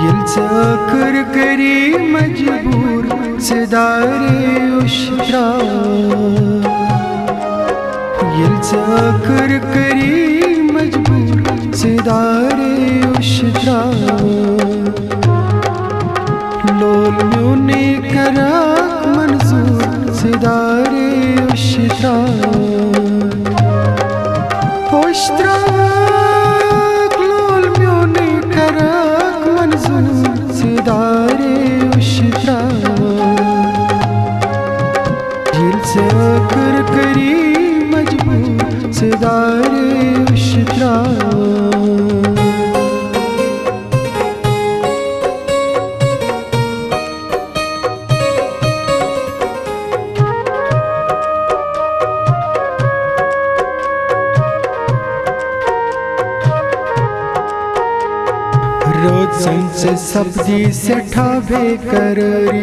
कर करी मजबूर सिदारे उशरा कर करी मजबूर सिदारे उशरा लोल म्यूने करा मंजूर सिदारे उशरा होश्रा लोल म्यूने करा मंजूर सिदारे उशरा दिल से कर करी मजबूर सिदारे उशरा रोजन से सब्जी से ठावे कररी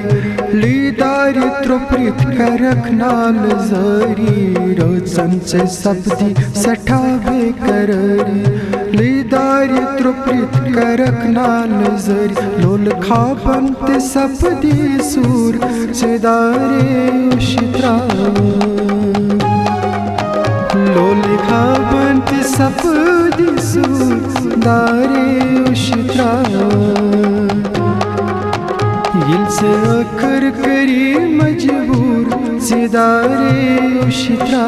लीदारी त्रुप्रित करक नाल जरी रोजन से सब्जी से ठावे कररी लीदारी त्रुप्रित करक नाल जरी लोल खापंत सब्दी सूर सिदारे उशरा लोल खापंत सब्दी सूर दारे उशरा दिल से कर करी मजबूर सिदारे उशरा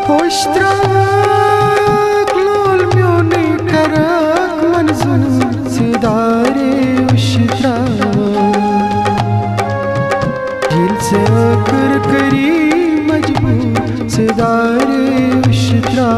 होश्रा लोल म्यूने करा मंजूर सिदारे उशरा दिल से कर करी मजबूर सिदारे उशरा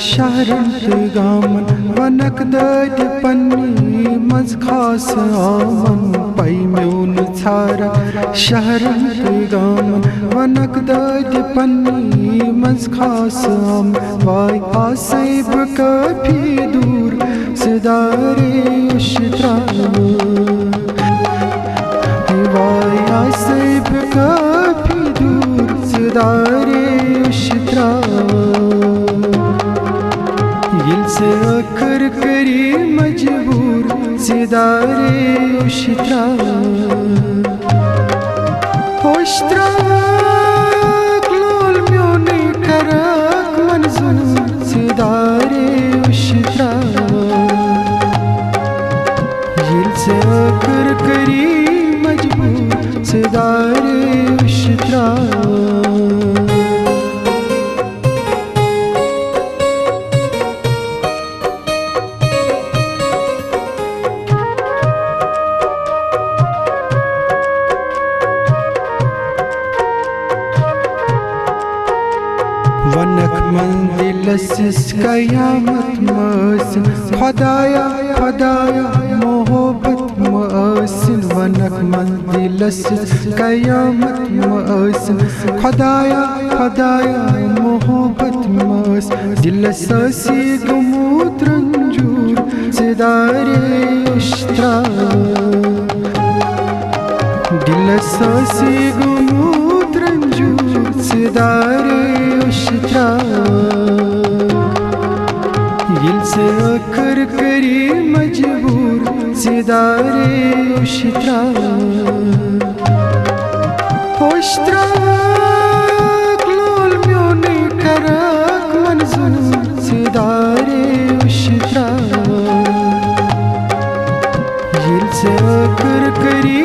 शहरत गामन वनक दद पन्नी मज खास आमन पई म्यून छारा शहरत गामन वनक दद पन्नी मज खास आम वाई आसेब कभी दूर सिदारे उशरा वाई आसेब कभी दूर सिदारे उशरा दिल से कर करी मजबूर सिदारे उशरा होश्रा लोल म्यूने करा मंजूर सिदारे उशरा दिल से कर करी मजबूर सिदारे उशरा वनक मंदिलसिस कयामत मसिन खुदाया खुदाया मोहब्बत मसिन वनक मंदिलसिस कयामत मसिन खुदाया खुदाया मोहब्बत मस दिल ससी गुमूत रंजूर सिदारे उशरा दिल ससी गुमूत रंजूर सिदारे उशरा दिल से कर करी मजबूर सिदारे उशरा होश्रा लोल म्यूने करा मंजूर सिदारे उशरा दिल से कर करी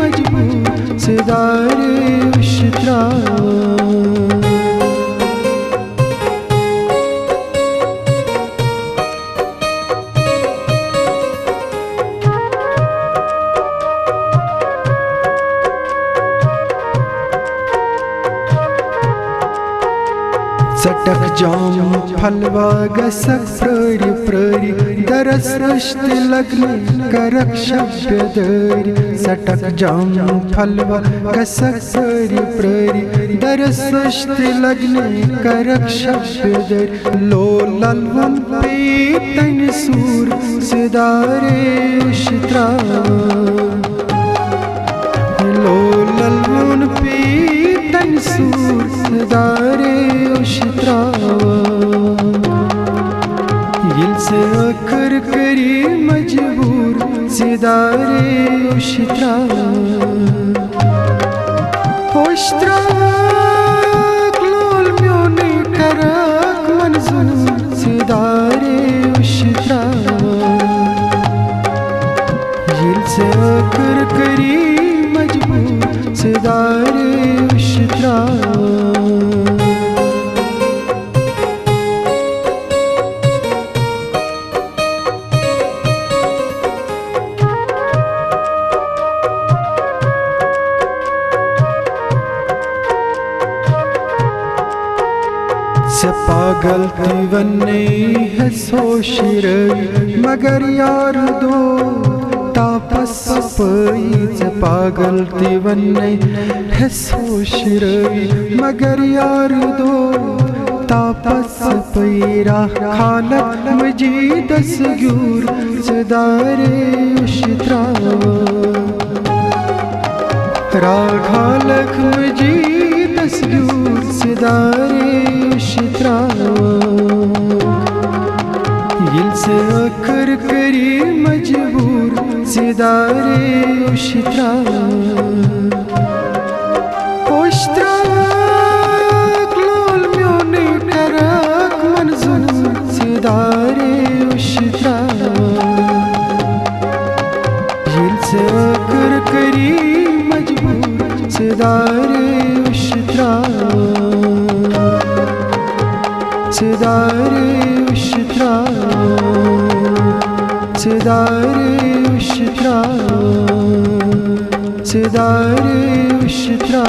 मजबूर सिदारे उशरा सटक जाम फलवा गसक प्ररी प्ररी दरस रश्त लगने करक शब्द दरी सटक जाम फलवा गसक प्ररी प्ररी दरस रश्त लगने करक शब्द दरी लो ललवन पे तन सूर सिदारे उशित्रा लो ललवन पे तन सूर सिदारे उशित्रा दिल से अकर करी मजबूर सिदारे उशित्रा होश्त्रा क्लोल म्योने करक मंजूर सिदारे उशित्रा दिल से अकर करी मजबूर सिदारे उशित्रा से पागल दीवाने है सो शिरई मगर यार दो तापस पई से पागल दीवाने है सो शिरई मगर यार दो तापस पई राह खालक मजी दसगूर सिदारे उशित्रा राह खालक मजी दसगूर सिदारे उशित्रा दिल से अकर करी मजबूर सिदारे उशित्रा होश्त्रा क्लोल म्योने करक मंजूर सिदारे उशित्रा दिल से अकर करी मजबूर सिदारे उशित्रा सिदारे उशित्रा सिदारे उशित्रा सिदारे उशित्रा